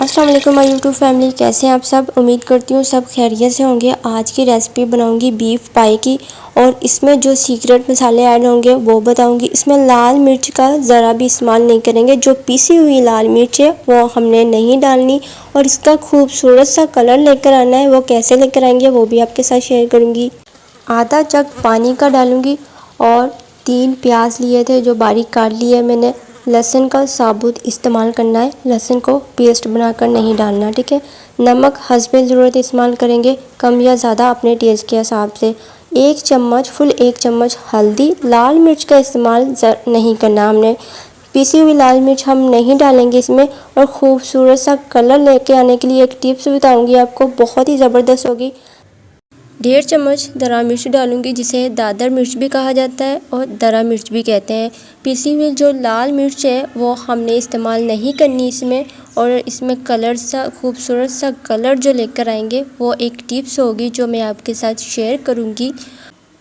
अस्सलाम वालेकुम my YouTube family, कैसे हैं आप सब। उम्मीद करती हूँ सब खैरियत से होंगे। आज की रेसिपी बनाऊंगी बीफ पाई की और इसमें जो सीक्रेट मसाले ऐड होंगे वो बताऊंगी। इसमें लाल मिर्च का ज़रा भी इस्तेमाल नहीं करेंगे, जो पिसी हुई लाल मिर्च है वो हमने नहीं डालनी और इसका खूबसूरत सा कलर लेकर आना है। वो कैसे लेकर आएंगे वो भी आपके साथ शेयर करूँगी। आधा जग पानी का डालूँगी और 3 प्याज लिए थे जो बारीक काट लिए मैंने। लहसुन का साबुत इस्तेमाल करना है, लहसुन को पेस्ट बनाकर नहीं डालना, ठीक है। नमक हस्बे ज़रूरत इस्तेमाल करेंगे, कम या ज़्यादा अपने टेस्ट के हिसाब से। 1 चम्मच फुल 1 चम्मच हल्दी। लाल मिर्च का इस्तेमाल नहीं करना हमने, पिसी हुई लाल मिर्च हम नहीं डालेंगे इसमें। और ख़ूबसूरत सा कलर लेके आने के लिए एक टिप्स बताऊंगी आपको, बहुत ही ज़बरदस्त होगी। 1.5 चम्मच दरा मिर्च डालूंगी, जिसे दादर मिर्च भी कहा जाता है और दरा मिर्च भी कहते हैं। पिसी हुई जो लाल मिर्च है वो हमने इस्तेमाल नहीं करनी इसमें। और इसमें कलर सा खूबसूरत सा कलर जो लेकर आएंगे वो एक टिप्स होगी जो मैं आपके साथ शेयर करूंगी।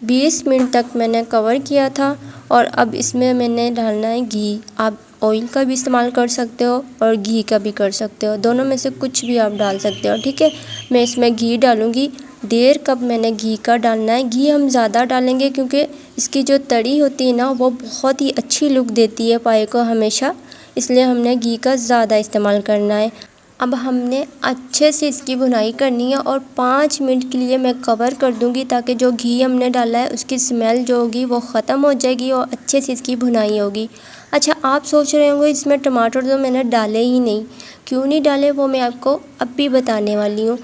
20 मिनट तक मैंने कवर किया था और अब इसमें मैंने डालना है घी। आप ऑयल का भी इस्तेमाल कर सकते हो और घी का भी कर सकते हो, दोनों में से कुछ भी आप डाल सकते हो, ठीक है। मैं इसमें घी डालूंगी। 1.5 कप मैंने घी का डालना है। घी हम ज़्यादा डालेंगे क्योंकि इसकी जो तड़ी होती है ना वो बहुत ही अच्छी लुक देती है पाए को हमेशा, इसलिए हमने घी का ज़्यादा इस्तेमाल करना है। अब हमने अच्छे से इसकी भुनाई करनी है और 5 मिनट के लिए मैं कवर कर दूंगी, ताकि जो घी हमने डाला है उसकी स्मेल जो होगी वो ख़त्म हो जाएगी और अच्छे से इसकी भुनाई होगी। अच्छा, आप सोच रहे होंगे इसमें टमाटर तो मैंने डाले ही नहीं, क्यों नहीं डाले वो मैं आपको अब भी बताने वाली हूँ।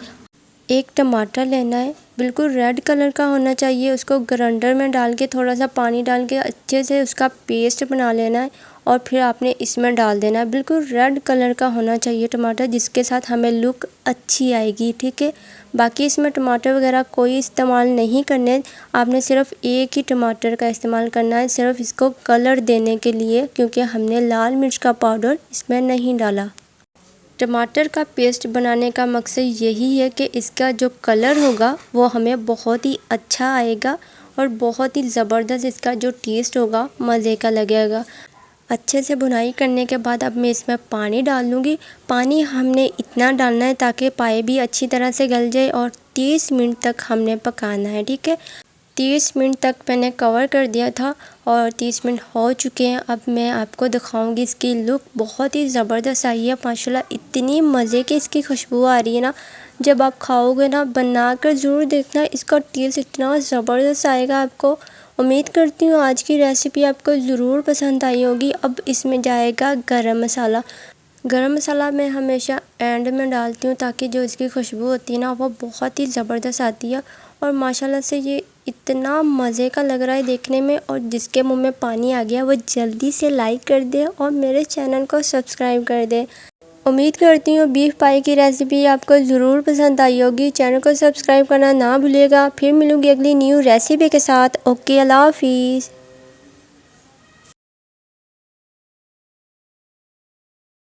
1 टमाटर लेना है, बिल्कुल रेड कलर का होना चाहिए। उसको ग्राइंडर में डाल के थोड़ा सा पानी डाल के अच्छे से उसका पेस्ट बना लेना है और फिर आपने इसमें डाल देना है। बिल्कुल रेड कलर का होना चाहिए टमाटर, जिसके साथ हमें लुक अच्छी आएगी, ठीक है। बाकी इसमें टमाटर वगैरह कोई इस्तेमाल नहीं करने, आपने सिर्फ 1 ही टमाटर का इस्तेमाल करना है, सिर्फ इसको कलर देने के लिए, क्योंकि हमने लाल मिर्च का पाउडर इसमें नहीं डाला। टमाटर का पेस्ट बनाने का मकसद यही है कि इसका जो कलर होगा वो हमें बहुत ही अच्छा आएगा और बहुत ही ज़बरदस्त इसका जो टेस्ट होगा मज़े का लगेगा। अच्छे से भुनाई करने के बाद अब मैं इसमें पानी डाल दूँगी। पानी हमने इतना डालना है ताकि पाए भी अच्छी तरह से गल जाए और 30 मिनट तक हमने पकाना है, ठीक है। 30 मिनट तक मैंने कवर कर दिया था और 30 मिनट हो चुके हैं। अब मैं आपको दिखाऊंगी इसकी लुक, बहुत ही ज़बरदस्त आई है माशाल्लाह। इतनी मज़े की इसकी खुशबू आ रही है ना, जब आप खाओगे ना बनाकर ज़रूर देखना, इसका टेस्ट इतना ज़बरदस्त आएगा आपको। उम्मीद करती हूँ आज की रेसिपी आपको ज़रूर पसंद आई होगी। अब इसमें जाएगा गरम मसाला। गरम मसाला मैं हमेशा एंड में डालती हूँ ताकि जो इसकी खुशबू होती है ना वो बहुत ही ज़बरदस्त आती है। और माशाल्लाह से ये इतना मज़े का लग रहा है देखने में, और जिसके मुंह में पानी आ गया वो जल्दी से लाइक कर दे और मेरे चैनल को सब्सक्राइब कर दे। उम्मीद करती हूँ बीफ पाई की रेसिपी आपको ज़रूर पसंद आई होगी। चैनल को सब्सक्राइब करना ना भूलिएगा। फिर मिलूँगी अगली न्यू रेसिपी के साथ। ओके, अल्लाह हाफिज़।